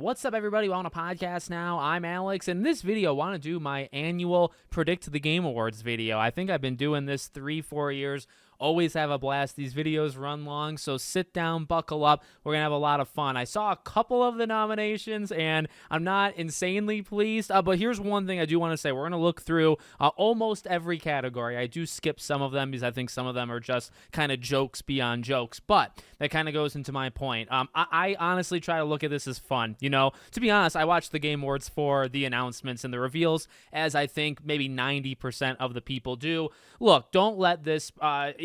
What's up, everybody? We're on a podcast now. I'm Alex, and in this video, I want to do my annual Predict the Game Awards video. I think I've been doing this 3-4 years. Always have a blast. These videos run long, so sit down, buckle up. We're going to have a lot of fun. I saw a couple of the nominations, and I'm not insanely pleased, but here's one thing I do want to say. We're going to look through almost every category. I do skip some of them because I think some of them are just kind of jokes beyond jokes, but that kind of goes into my point. I honestly try to look at this as fun. You know, to be honest, I watch the Game Awards for the announcements and the reveals, as I think maybe 90% of the people do. Look, don't let this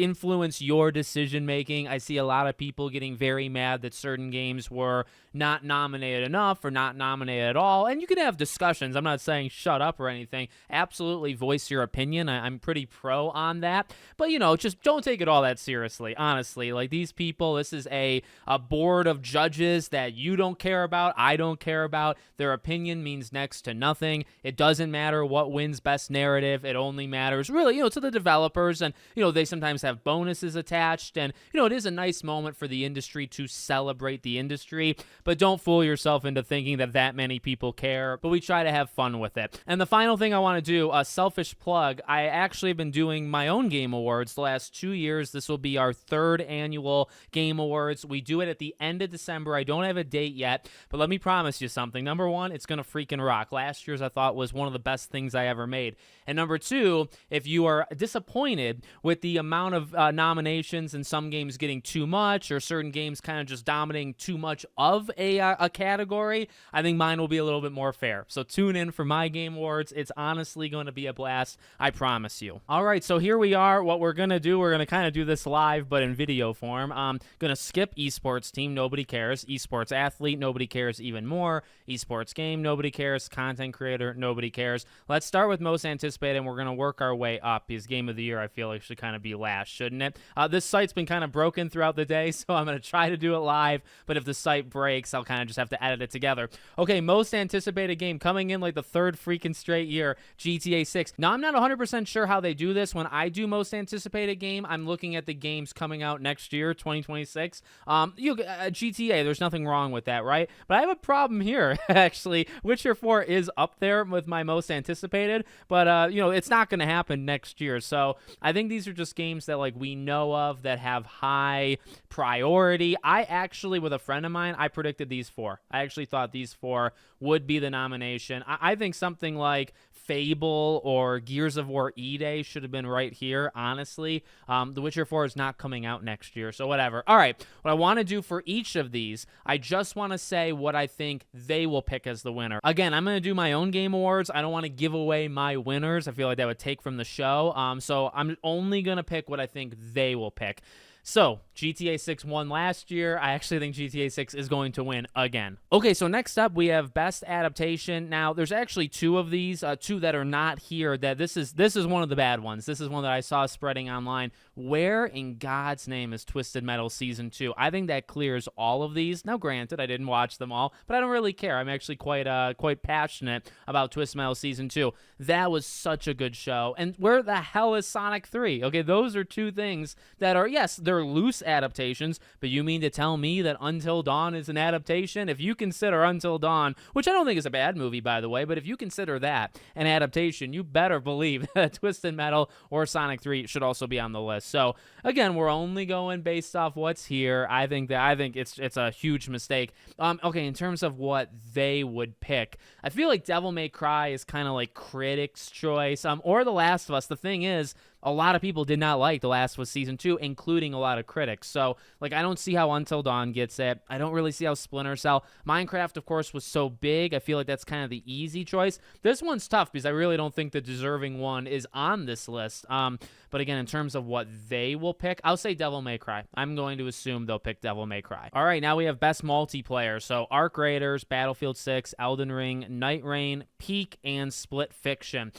influence your decision making. I see a lot of people getting very mad that certain games were not nominated enough or not nominated at all, and you can have discussions. I'm not saying shut up or anything. Absolutely voice your opinion. I'm pretty pro on that, but you know, just don't take it all that seriously. Honestly, like, these people, this is a board of judges that you don't care about, I don't care about. Their opinion means next to nothing. It doesn't matter what wins best narrative. It only matters really, to the developers, and they sometimes have bonuses attached, and it is a nice moment for the industry to celebrate the industry, but don't fool yourself into thinking that many people care. But we try to have fun with it. And the final thing I want to do, a selfish plug, I actually have been doing my own Game Awards the last 2 years. This will be our third annual Game Awards. We do it at the end of December. I don't have a date yet, but let me promise you something. Number one, it's gonna freaking rock. Last year's, I thought, was one of the best things I ever made. And number two, if you are disappointed with the amount of nominations and some games getting too much, or certain games kind of just dominating too much of a category, I think mine will be a little bit more fair. So tune in for my Game Awards. It's honestly going to be a blast, I promise you. All right, so here we are. What we're going to do, we're going to kind of do this live, but in video form. I'm going to skip esports team, nobody cares. Esports athlete, nobody cares even more. Esports game, nobody cares. Content creator, nobody cares. Let's start with most anticipated, and we're going to work our way up, because Game of the Year, I feel like, should kind of be last, shouldn't it? This site's been kind of broken throughout the day, so I'm going to try to do it live, but if the site breaks, I'll kind of just have to edit it together. Okay, most anticipated game coming in like the third freaking straight year, GTA 6. Now, I'm not 100% sure how they do this. When I do most anticipated game, I'm looking at the games coming out next year, 2026. GTA, there's nothing wrong with that, right? But I have a problem here, actually. Witcher 4 is up there with my most anticipated, but, it's not going to happen next year. So I think these are just games that, like, we know of that have high priority. I actually, with a friend of mine, I predicted these four. I actually thought these four would be the nomination. I think something like Fable or Gears of War E-Day should have been right here, honestly. The Witcher 4 is not coming out next year, so whatever. All right, what I want to do for each of these, I just want to say what I think they will pick as the winner. Again, I'm going to do my own Game Awards. I don't want to give away my winners. I feel like that would take from the show. So I'm only going to pick what I think they will pick. So, GTA 6 won last year. I actually think GTA 6 is going to win again. Okay, so next up, we have Best Adaptation. Now, there's actually two of these, two that are not here. That this is one of the bad ones. This is one that I saw spreading online. Where in God's name is Twisted Metal Season 2? I think that clears all of these. Now, granted, I didn't watch them all, but I don't really care. I'm actually quite passionate about Twisted Metal Season 2. That was such a good show. And where the hell is Sonic 3? Okay, those are two things that are, yes, they're loose adaptations, but you mean to tell me that Until Dawn is an adaptation? If you consider Until Dawn, which I don't think is a bad movie, by the way, but if you consider that an adaptation, you better believe that Twisted Metal or Sonic 3 should also be on the list. So again, we're only going based off what's here. I think it's a huge mistake. Okay, in terms of what they would pick, I feel like Devil May Cry is kind of like critics' choice, or The Last of Us. The thing is, a lot of people did not like The Last of Us Season 2, including a lot of critics. So, like, I don't see how Until Dawn gets it. I don't really see how Splinter Cell. Minecraft, of course, was so big. I feel like that's kind of the easy choice. This one's tough because I really don't think the deserving one is on this list. But again, in terms of what they will pick, I'll say Devil May Cry. I'm going to assume they'll pick Devil May Cry. All right, now we have Best Multiplayer. So, Arc Raiders, Battlefield 6, Elden Ring, Night Rain, Peak, and Split Fiction.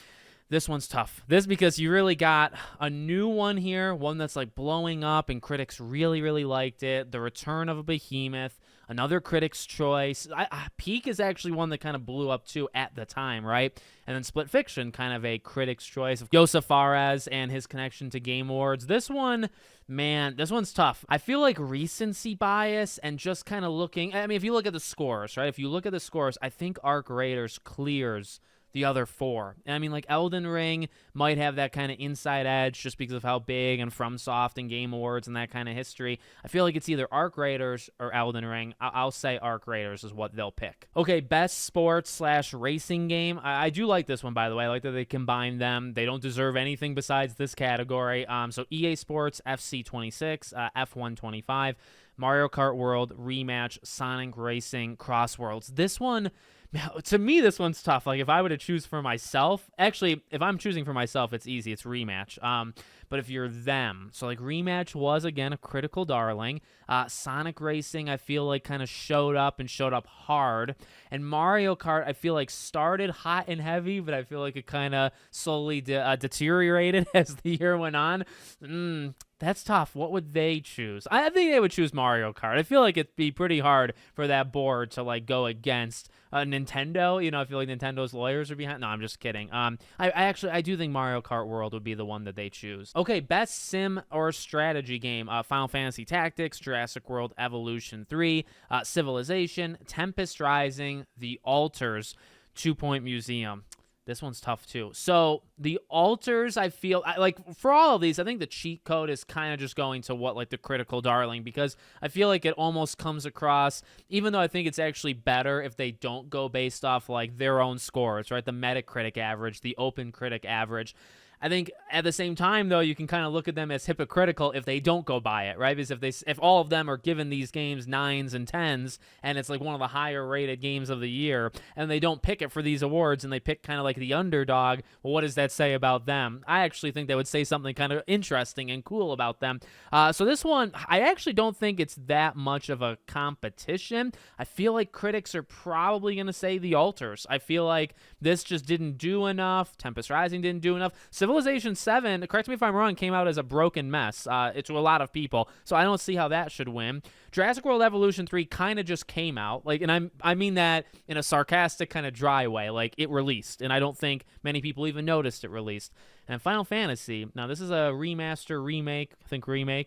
This one's tough. This because you really got a new one here, one that's like blowing up and critics really, really liked it. The Return of a Behemoth. another Critics' Choice. Peak is actually one that kind of blew up too at the time, right? And then Split Fiction, kind of a Critics' Choice of Josef Fares and his connection to Game Awards. This one, man, this one's tough. I feel like recency bias and just kind of looking, I mean, if you look at the scores, right? If you look at the scores, I think Arc Raiders clears the other four. And I mean, like, Elden Ring might have that kind of inside edge just because of how big and FromSoft and Game Awards and that kind of history. I feel like it's either Arc Raiders or Elden Ring. I'll say Arc Raiders is what they'll pick. Okay, best sports/racing game. I do like this one, by the way. I like that they combine them. They don't deserve anything besides this category. So EA Sports, FC 26, F1 25, Mario Kart World, Rematch, Sonic Racing, Cross Worlds. This one, to me, this one's tough. Like, if I were to choose for myself, actually, if I'm choosing for myself, it's easy. It's Rematch. But if you're them, so like Rematch was, again, a critical darling. Sonic Racing, I feel like kind of showed up hard. And Mario Kart, I feel like started hot and heavy, but I feel like it kind of slowly deteriorated as the year went on. That's tough. What would they choose? I think they would choose Mario Kart. I feel like it'd be pretty hard for that board to like go against Nintendo. You know, I feel like Nintendo's lawyers are behind. No, I'm just kidding. I do think Mario Kart World would be the one that they choose. Okay, best sim or strategy game: Final Fantasy Tactics, Jurassic World Evolution 3, Civilization, Tempest Rising, The Alters, 2 Point Museum. This one's tough too. So the Alters, I feel like for all of these, I think the cheat code is kind of just going to what like the critical darling, because I feel like it almost comes across, even though I think it's actually better if they don't go based off like their own scores, right? The Metacritic average, the Open Critic average. I think at the same time, though, you can kind of look at them as hypocritical if they don't go by it, right? Because if all of them are given these games 9s and 10s, and it's like one of the higher rated games of the year, and they don't pick it for these awards, and they pick kind of like the underdog, well, what does that say about them? I actually think they would say something kind of interesting and cool about them. So this one, I actually don't think it's that much of a competition. I feel like critics are probably going to say The Alters. I feel like this just didn't do enough. Tempest Rising didn't do enough. Civilization 7, correct me if I'm wrong, came out as a broken mess to a lot of people, so I don't see how that should win. Jurassic World Evolution 3 kind of just came out, like, and I mean that in a sarcastic kind of dry way, like it released, and I don't think many people even noticed it released. And Final Fantasy, now this is a remake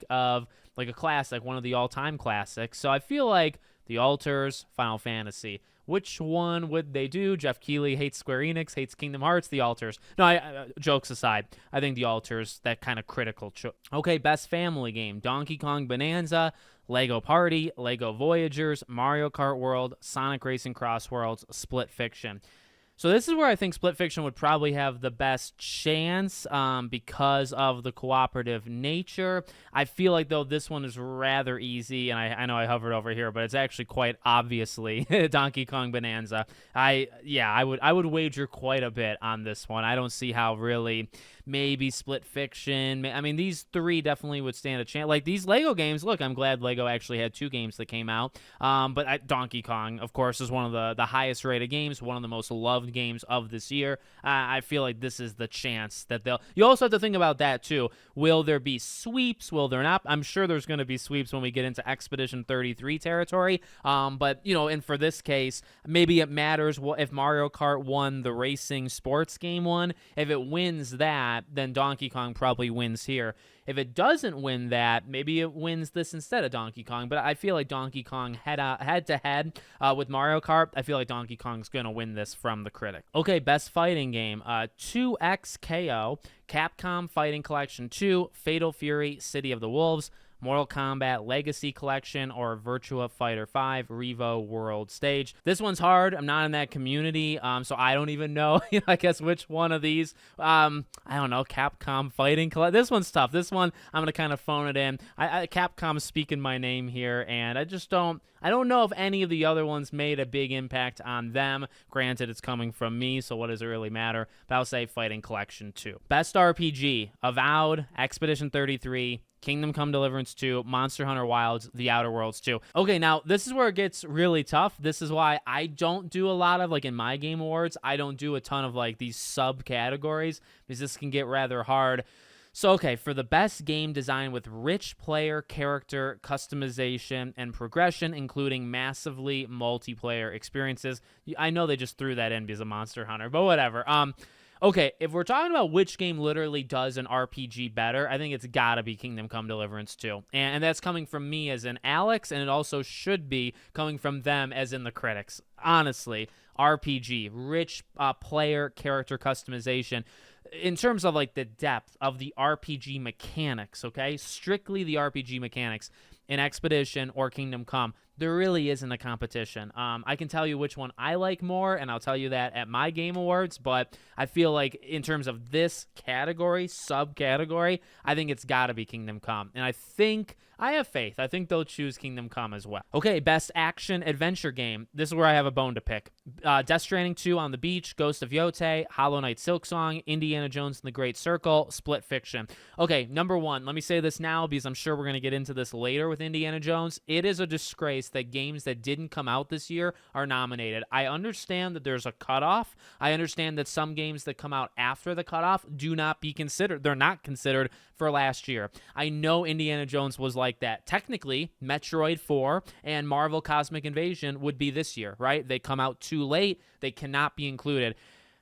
of like a classic, one of the all-time classics, so I feel like The Alters, Final Fantasy. Which one would they do? Jeff Keighley hates Square Enix, hates Kingdom Hearts, The Alters. No, jokes aside, I think The Alters, that kind of critical. Okay, best family game: Donkey Kong Bonanza, Lego Party, Lego Voyagers, Mario Kart World, Sonic Racing Cross Worlds, Split Fiction. So this is where I think Split Fiction would probably have the best chance because of the cooperative nature. I feel like, though, this one is rather easy, and I know I hovered over here, but it's actually quite obviously Donkey Kong Bonanza. I would wager quite a bit on this one. I don't see how really. Maybe Split Fiction. I mean, these three definitely would stand a chance. Like these Lego games, look, I'm glad Lego actually had 2 games that came out. But Donkey Kong, of course, is one of the highest rated games, one of the most loved games of this year. I feel like this is the chance that they'll. You also have to think about that too. Will there be sweeps? Will there not? I'm sure there's going to be sweeps when we get into Expedition 33 territory. But and for this case, maybe it matters if Mario Kart won the racing sports game one. If it wins that, then Donkey Kong probably wins here. If it doesn't win that, maybe it wins this instead of Donkey Kong. But I feel like Donkey Kong head-to-head with Mario Kart, I feel like Donkey Kong's going to win this from the critic. Okay, best fighting game: 2XKO, Capcom Fighting Collection 2, Fatal Fury, City of the Wolves, Mortal Kombat Legacy Collection, or Virtua Fighter 5 Revo World Stage. This one's hard. I'm not in that community, so I don't even know, I guess, which one of these. I don't know, Capcom Fighting Collection. This one's tough. This one, I'm going to kind of phone it in. Capcom's speaking my name here, and I don't know if any of the other ones made a big impact on them. Granted, it's coming from me, so what does it really matter? But I'll say Fighting Collection 2. Best RPG: Avowed, Expedition 33, Kingdom Come Deliverance 2, Monster Hunter Wilds, The Outer Worlds 2. Okay, now this is where it gets really tough. This is why I don't do a lot of, like in my Game Awards, I don't do a ton of like these subcategories because this can get rather hard. So, okay, for the best game design with rich player character customization and progression, including massively multiplayer experiences. I know they just threw that in because of Monster Hunter, but whatever. Okay, if we're talking about which game literally does an RPG better, I think it's gotta be Kingdom Come Deliverance 2. And that's coming from me as in Alex, and it also should be coming from them as in the critics. Honestly, RPG, rich player character customization. In terms of like the depth of the RPG mechanics, okay? Strictly the RPG mechanics in Expedition or Kingdom Come, there really isn't a competition. I can tell you which one I like more, and I'll tell you that at my Game Awards, but I feel like in terms of this category, subcategory, I think it's got to be Kingdom Come. And I have faith. I think they'll choose Kingdom Come as well. Okay, best action adventure game. This is where I have a bone to pick. Death Stranding 2 on the Beach, Ghost of Yotei, Hollow Knight Silksong, Indiana Jones and the Great Circle, Split Fiction. Okay, number one, let me say this now because I'm sure we're going to get into this later with Indiana Jones. It is a disgrace that games that didn't come out this year are nominated. I understand that there's a cutoff. I understand that some games that come out after the cutoff do not be considered. They're not considered for last year. I know Indiana Jones was like that. Technically, Metroid 4 and Marvel Cosmic Invasion would be this year, right? They come out too late. They cannot be included.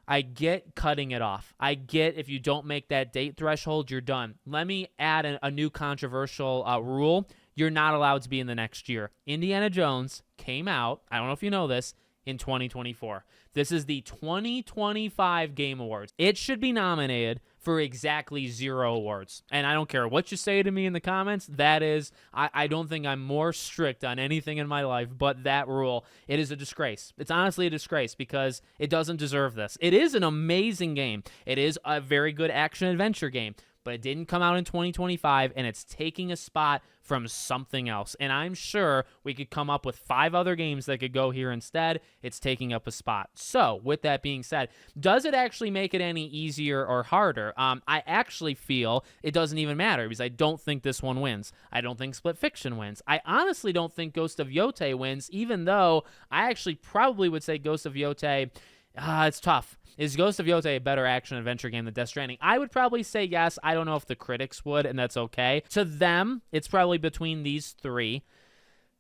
I get cutting it off. I get if you don't make that date threshold, you're done. Let me add a new controversial rule. You're not allowed to be in the next year. Indiana Jones came out, I don't know if you know this, in 2024. This is the 2025 Game Awards. It should be nominated for exactly 0 awards. And I don't care what you say to me in the comments. That is, I don't think I'm more strict on anything in my life but that rule. It is a disgrace. It's honestly a disgrace because it doesn't deserve this. It is an amazing game. It is a very good action-adventure game. But it didn't come out in 2025, and it's taking a spot from something else. And I'm sure we could come up with 5 other games that could go here instead. It's taking up a spot. So, with that being said, does it actually make it any easier or harder? I actually feel it doesn't even matter because I don't think this one wins. I don't think Split Fiction wins. I honestly don't think Ghost of Yotei wins, even though I actually probably would say Ghost of Yotei, it's tough. Is Ghost of Yotei a better action-adventure game than Death Stranding? I would probably say yes. I don't know if the critics would, and that's okay. To them, it's probably between these 3.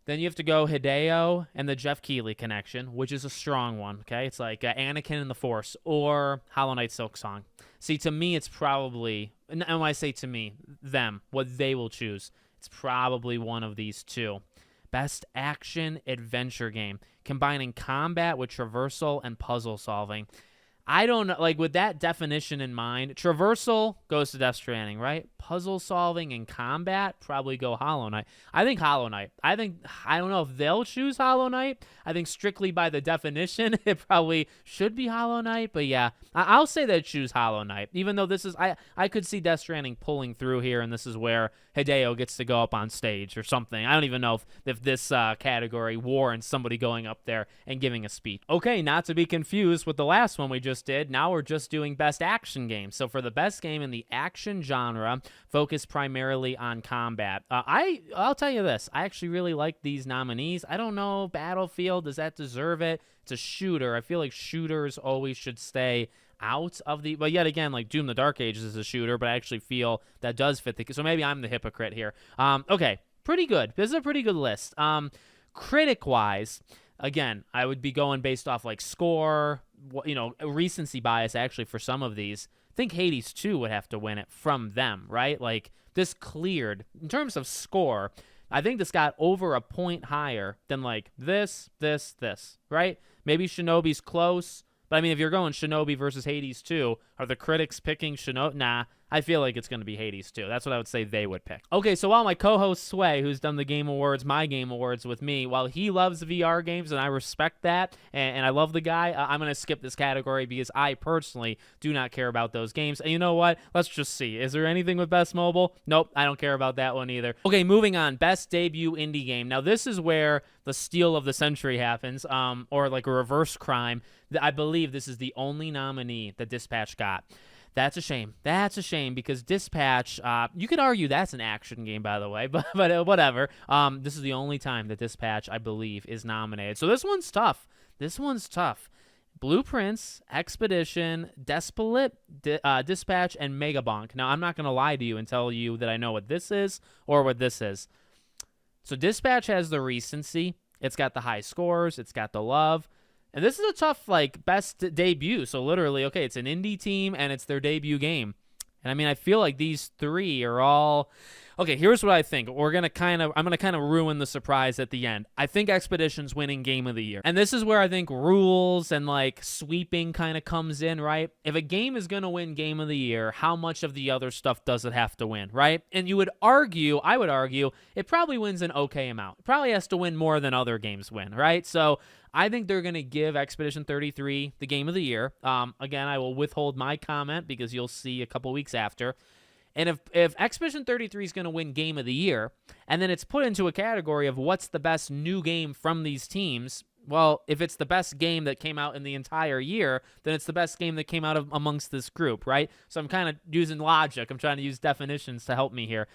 Then you have to go Hideo and the Jeff Keighley connection, which is a strong one, okay? It's like Anakin and the Force, or Hollow Knight Silksong. See, to me, it's probably, and when I say to me, them, what they will choose, it's probably one of these 2. Best action adventure game, combining combat with traversal and puzzle solving. I don't know, like with that definition in mind, traversal goes to Death Stranding, right? Puzzle solving and combat probably go Hollow Knight. I think Hollow Knight. I don't know if they'll choose Hollow Knight. I think strictly by the definition, it probably should be Hollow Knight. But yeah, I'll say they choose Hollow Knight, even though this is, I could see Death Stranding pulling through here, and this is where Hideo gets to go up on stage or something. I don't even know if this category warrants somebody going up there and giving a speech. Okay, not to be confused with the last one we just did. Now we're just doing best action game. So for the best game in the action genre, focus primarily on combat. I'll tell you this. I actually really like these nominees. I don't know, Battlefield, does that deserve it? It's a shooter. I feel like shooters always should stay out of the, but yet again, like Doom the Dark Ages is a shooter, but I actually feel that does fit so maybe I'm the hypocrite here. Okay, pretty good. This is a pretty good list. Critic-wise, again, I would be going based off like score, recency bias actually for some of these. I think Hades 2 would have to win it from them, right? Like this cleared, in terms of score, I think this got over a point higher than like this, right? Maybe Shinobi's close, but I mean, if you're going Shinobi versus Hades 2, are the critics picking Shinobi? Nah, I feel like it's going to be Hades 2. That's what I would say they would pick. Okay, so while my co-host Sway, who's done the Game Awards, my Game Awards with me, while he loves VR games, and I respect that, and I love the guy, I'm going to skip this category because I personally do not care about those games. And you know what? Let's just see. Is there anything with Best Mobile? Nope, I don't care about that one either. Okay, moving on. Best Debut Indie Game. Now, this is where the steal of the century happens, or like a reverse crime. I believe this is the only nominee that Dispatch got. That's a shame. That's a shame because Dispatch, you could argue that's an action game, by the way, but whatever. This is the only time that Dispatch, I believe, is nominated. So this one's tough. This one's tough. Blueprints, Expedition, Dispatch, and Megabonk. Now, I'm not going to lie to you and tell you that I know what this is or what this is. So Dispatch has the recency. It's got the high scores. It's got the love. And this is a tough, like, best debut. So literally, okay, it's an indie team, and it's their debut game. And I mean, I feel like these three are all... Okay, here's what I think. I'm gonna kind of ruin the surprise at the end. I think Expedition's winning Game of the Year. And this is where I think rules and like sweeping kind of comes in, right? If a game is gonna win Game of the Year, how much of the other stuff does it have to win, right? And I would argue, it probably wins an okay amount. It probably has to win more than other games win, right? So I think they're going to give Expedition 33 the Game of the Year. Again, I will withhold my comment because you'll see a couple weeks after. And if Expedition 33 is going to win Game of the Year, and then it's put into a category of what's the best new game from these teams, well, if it's the best game that came out in the entire year, then it's the best game that came out of amongst this group, right? So I'm kind of using logic. I'm trying to use definitions to help me here.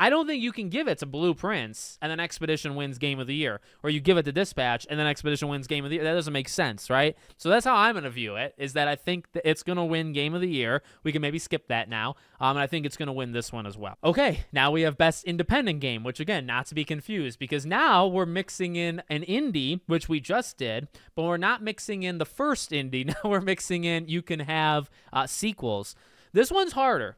I don't think you can give it to Blueprints and then Expedition wins Game of the Year, or you give it to Dispatch and then Expedition wins Game of the Year. That doesn't make sense, right? So that's how I'm going to view it, is that I think that it's going to win Game of the Year. We can maybe skip that now, and I think it's going to win this one as well. Okay, now we have Best Independent Game, which again, not to be confused, because now we're mixing in an indie, which we just did, but we're not mixing in the first indie. Now we're mixing in, you can have sequels. This one's harder.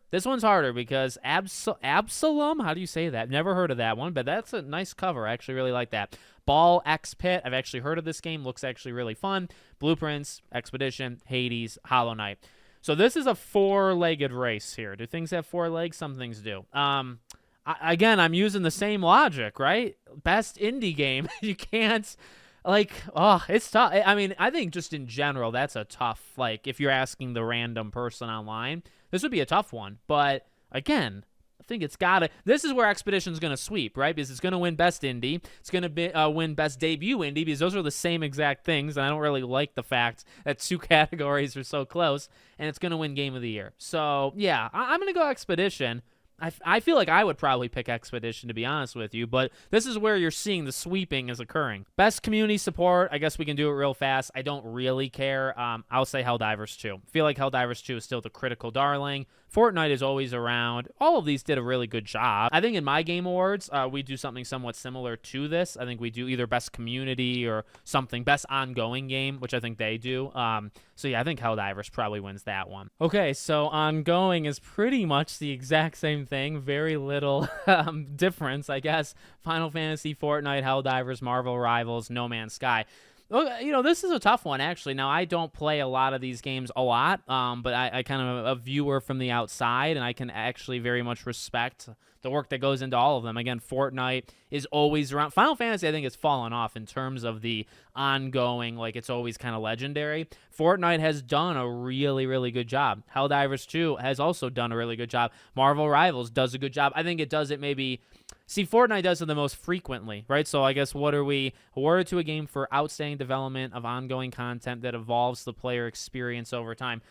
Because Absalom, how do you say that? Never heard of that one, but that's a nice cover. I actually really like that. Ball X Pit, I've actually heard of this game. Looks actually really fun. Blueprints, Expedition, Hades, Hollow Knight. So this is a four-legged race here. Do things have four legs? Some things do. Again, I'm using the same logic, right? Best indie game. You can't... it's tough. I mean, I think just in general, that's a tough, if you're asking the random person online, this would be a tough one. But, again, I think it's got to... This is where Expedition's going to sweep, right? Because it's going to win Best Indie. It's going to win Best Debut Indie, because those are the same exact things, and I don't really like the fact that two categories are so close, and it's going to win Game of the Year. So, yeah, I'm going to go Expedition. I feel like I would probably pick Expedition, to be honest with you, but this is where you're seeing the sweeping is occurring. Best community support, I guess we can do it real fast. I don't really care. I'll say Helldivers 2. I feel like Helldivers 2 is still the critical darling. Fortnite is always around. All of these did a really good job. I think in my Game Awards, we do something somewhat similar to this. I think we do either Best Community or something, Best Ongoing Game, which I think they do. So yeah, I think Helldivers probably wins that one. Okay, so Ongoing is pretty much the exact same thing. Very little difference, I guess. Final Fantasy, Fortnite, Helldivers, Marvel Rivals, No Man's Sky. This is a tough one, actually. Now, I don't play a lot of these games a lot, but I kind of a viewer from the outside, and I can actually very much respect the work that goes into all of them. Again, Fortnite is always around. Final Fantasy, I think, has fallen off in terms of the ongoing, it's always kind of legendary. Fortnite has done a really, really good job. Helldivers 2 has also done a really good job. Marvel Rivals does a good job. I think it does it maybe... See, Fortnite does it the most frequently, right? So I guess what are we? Awarded to a game for outstanding development of ongoing content that evolves the player experience over time.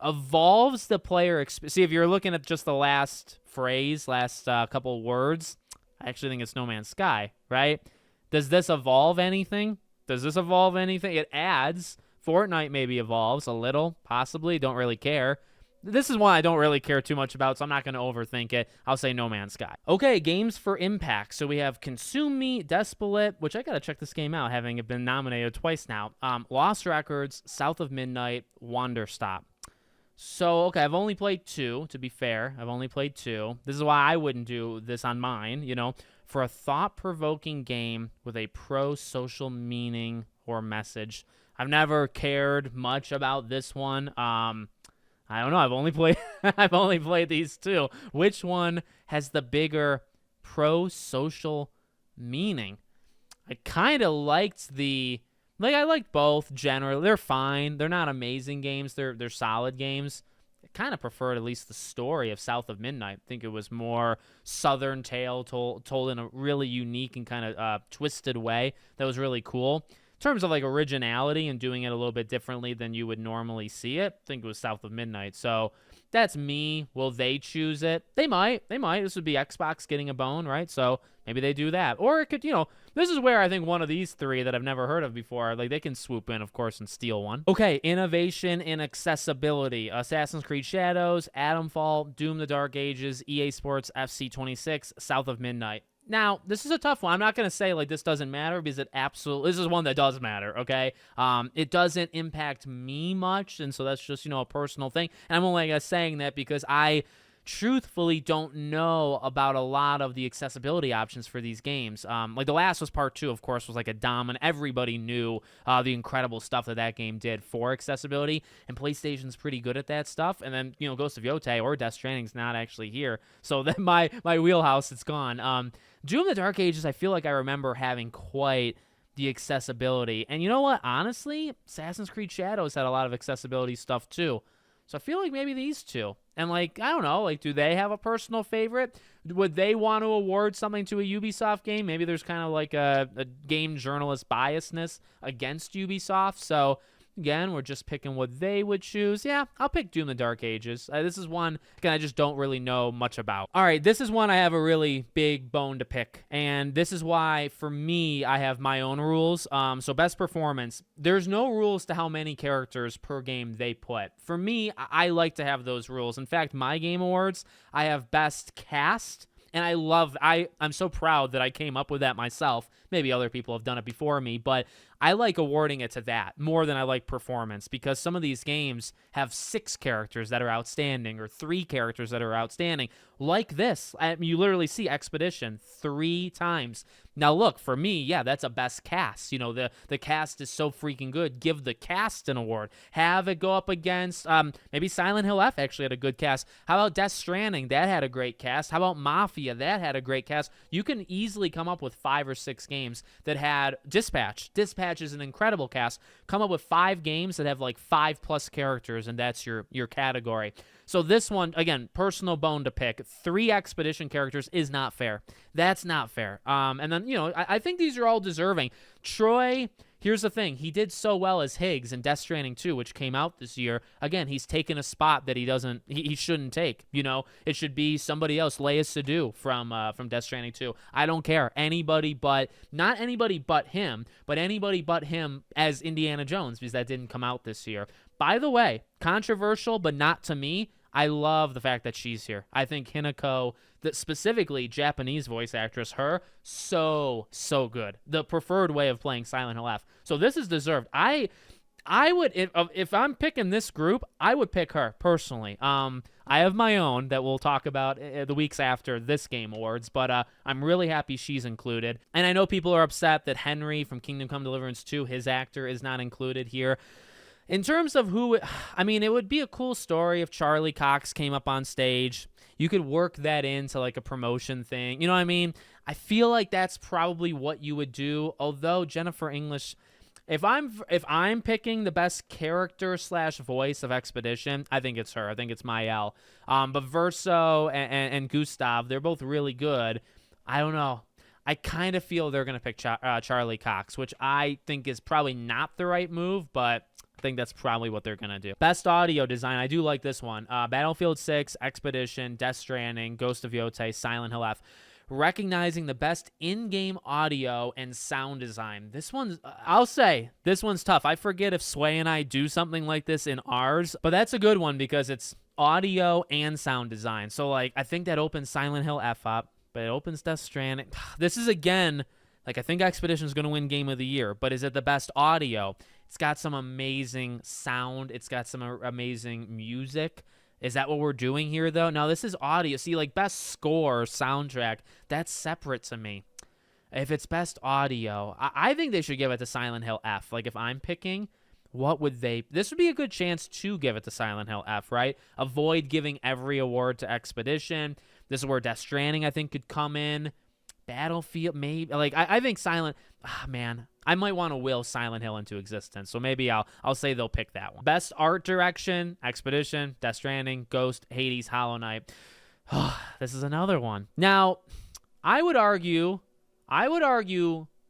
Evolves the player experience. See, if you're looking at just the last phrase, last couple words, I actually think it's No Man's Sky, right? Does this evolve anything? It adds. Fortnite maybe evolves a little, possibly. Don't really care. This is one I don't really care too much about, so I'm not going to overthink it. I'll say No Man's Sky. Okay, games for impact. So we have Consume Me, Despelette, which I got to check this game out, having it been nominated twice now. Lost Records, South of Midnight, Wanderstop. So, okay, I've only played 2, to be fair. I've only played 2. This is why I wouldn't do this on mine, for a thought-provoking game with a pro-social meaning or message. I've never cared much about this one. I don't know. I've only played these 2. Which one has the bigger pro-social meaning? I kind of liked I liked both generally. They're fine. They're not amazing games. They're solid games. I kind of preferred at least the story of South of Midnight. I think it was more Southern tale told in a really unique and kind of twisted way that was really cool. terms of like originality and doing it a little bit differently than you would normally see it, I think it was South of Midnight. So that's me. Will they choose it? They might. They might. This would be Xbox getting a bone, right? So maybe they do that. Or it could, this is where I think one of these three that I've never heard of before, like they can swoop in, of course, and steal one. Okay, innovation in accessibility. Assassin's Creed Shadows, Atomfall, Doom the Dark Ages, EA Sports FC26, South of Midnight. Now, this is a tough one. I'm not going to say, like, this doesn't matter because this is one that does matter, okay? It doesn't impact me much, and so that's just, a personal thing. And I'm only saying that because I truthfully don't know about a lot of the accessibility options for these games. Like The Last of Us Part 2, of course, was like a dominant. Everybody knew the incredible stuff that game did for accessibility, and PlayStation's pretty good at that stuff. And then, Ghost of Yotei or Death Stranding's not actually here. So then my wheelhouse, it's gone. Doom the Dark Ages, I feel like I remember having quite the accessibility. And you know what? Honestly, Assassin's Creed Shadows had a lot of accessibility stuff too. So I feel like maybe these two. And, like, I don't know, like, do they have a personal favorite? Would they want to award something to a Ubisoft game? Maybe there's kind of like a game journalist biasness against Ubisoft. So, again, we're just picking what they would choose. Yeah, I'll pick Doom the Dark Ages. This is one, again, I just don't really know much about. All right, this is one I have a really big bone to pick. And this is why, for me, I have my own rules. So best performance. There's no rules to how many characters per game they put. For me, I like to have those rules. In fact, my Game Awards, I have best cast. And I'm so proud that I came up with that myself. Maybe other people have done it before me, but I like awarding it to that more than I like performance, because some of these games have 6 characters that are outstanding or 3 characters that are outstanding. Like this, you literally see Expedition 3 times. Now, look, for me, yeah, that's a best cast. The cast is so freaking good. Give the cast an award. Have it go up against, maybe Silent Hill F actually had a good cast. How about Death Stranding? That had a great cast. How about Mafia? That had a great cast. You can easily come up with 5 or 6 games that had Dispatch. Dispatch is an incredible cast. Come up with 5 games that have like 5+ characters, and that's your category. So this one, again, personal bone to pick. 3 Expedition characters is not fair. That's not fair. And then, I think these are all deserving. Troy, here's the thing. He did so well as Higgs in Death Stranding 2, which came out this year. Again, he's taken a spot that he shouldn't take. It should be somebody else. Leia Sadu from Death Stranding 2. I don't care. Not anybody but him, but anybody but him as Indiana Jones, because that didn't come out this year. By the way, controversial, but not to me. I love the fact that she's here. I think Hinako, that specifically Japanese voice actress, her, so good. The preferred way of playing Silent Hill F. So this is deserved. I would, if I'm picking this group, I would pick her personally. I have my own that we'll talk about the weeks after this Game Awards, but I'm really happy she's included. And I know people are upset that Henry from Kingdom Come Deliverance 2, his actor, is not included here. In terms of it would be a cool story if Charlie Cox came up on stage. You could work that into like a promotion thing. You know what I mean? I feel like that's probably what you would do. Although Jennifer English, if I'm picking the best character / voice of Expedition, I think it's her. I think it's Mael. But Verso and Gustav, they're both really good. I don't know. I kind of feel they're going to pick Charlie Cox, which I think is probably not the right move, but I think that's probably what they're going to do. Best audio design. I do like this one. Battlefield 6, Expedition, Death Stranding, Ghost of Yotei, Silent Hill F. Recognizing the best in-game audio and sound design. I'll say, this one's tough. I forget if Sway and I do something like this in ours, but that's a good one because it's audio and sound design. So, I think that opens Silent Hill F up, but it opens Death Stranding. This is, again, I think Expedition is going to win Game of the Year, but is it the best audio? It's got some amazing sound. It's got some amazing music. Is that what we're doing here, though? No, this is audio. See, best score, soundtrack, that's separate to me. If it's best audio, I think they should give it to Silent Hill F. If I'm picking, what would they... This would be a good chance to give it to Silent Hill F, right? Avoid giving every award to Expedition. This is where Death Stranding, I think, could come in. Battlefield, maybe. I think Silent... man, I might want to will Silent Hill into existence, so maybe I'll say they'll pick that one. Best art direction, Expedition, Death Stranding, Ghost, Hades, Hollow Knight. This is another one. Now, I would argue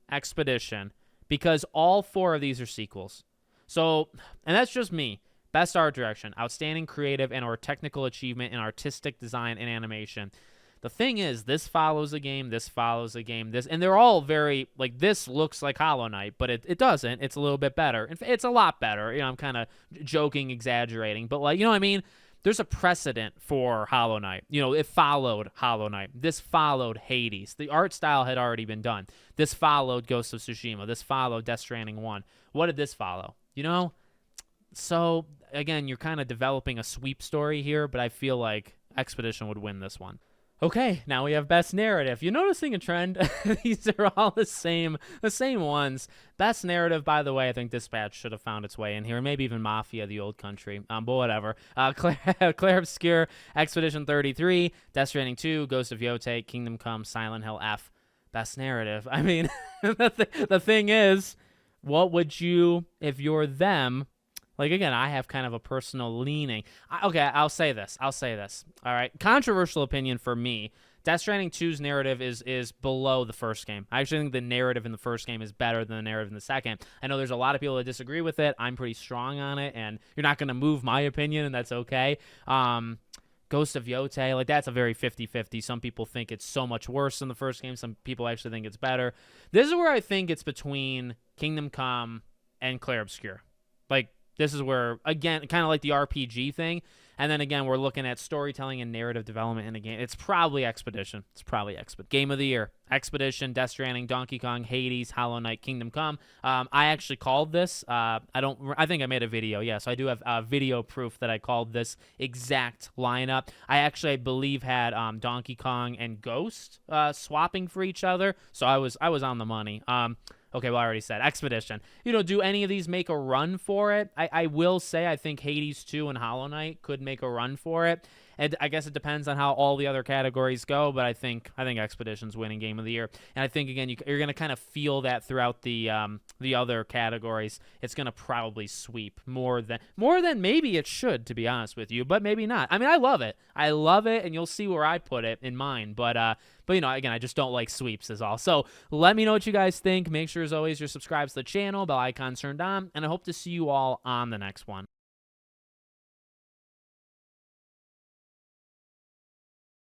Expedition, because all 4 of these are sequels. So, and that's just me. Best art direction, outstanding creative and or technical achievement in artistic design and animation. The thing is, this follows a game, this follows a game, this, and they're all very, like, this looks like Hollow Knight, but it doesn't. It's a little bit better. It's a lot better. You know, I'm kind of joking, exaggerating, but, like, you know what I mean? There's a precedent for Hollow Knight. You know, it followed Hollow Knight. This followed Hades. The art style had already been done. This followed Ghost of Tsushima. This followed Death Stranding 1. What did this follow? You know? So, again, you're kind of developing a sweep story here, but I feel like Expedition would win this one. Okay, now we have Best Narrative. You're noticing a trend? These are all the same ones. Best Narrative, by the way, I think Dispatch should have found its way in here. Maybe even Mafia, the old country. But whatever. Claire Obscure, Expedition 33, Death Stranding 2, Ghost of Yotei, Kingdom Come, Silent Hill F. Best Narrative. I mean, the thing is, what would you, if you're them... Like, again, I have kind of a personal leaning. Okay, I'll say this. All right, controversial opinion for me. Death Stranding 2's narrative is below the first game. I actually think the narrative in the first game is better than the narrative in the second. I know there's a lot of people that disagree with it. I'm pretty strong on it, and you're not going to move my opinion, and that's okay. Ghost of Yotei, like, that's a very 50-50. Some people think it's so much worse than the first game. Some people actually think it's better. This is where I think it's between Kingdom Come and Claire Obscure. Like, this is where, again, kind of like the RPG thing. And then, again, we're looking at storytelling and narrative development in a game. It's probably Expedition. Game of the Year. Expedition, Death Stranding, Donkey Kong, Hades, Hollow Knight, Kingdom Come. I actually called this. I think I made a video. Yes, I do have video proof that I called this exact lineup. I believe, had Donkey Kong and Ghost swapping for each other. So I was on the money. Okay, well, I already said Expedition. You know, do any of these make a run for it? I will say I think Hades 2 and Hollow Knight could make a run for it. And I guess it depends on how all the other categories go, but I think Expedition's winning Game of the Year. And I think, again, you're going to kind of feel that throughout the other categories. It's going to probably sweep more than maybe it should, to be honest with you, but maybe not. I mean, I love it, and you'll see where I put it in mine. But you know, again, I just don't like sweeps is all. So let me know what you guys think. Make sure, as always, you're subscribed to the channel, bell icon turned on, and I hope to see you all on the next one.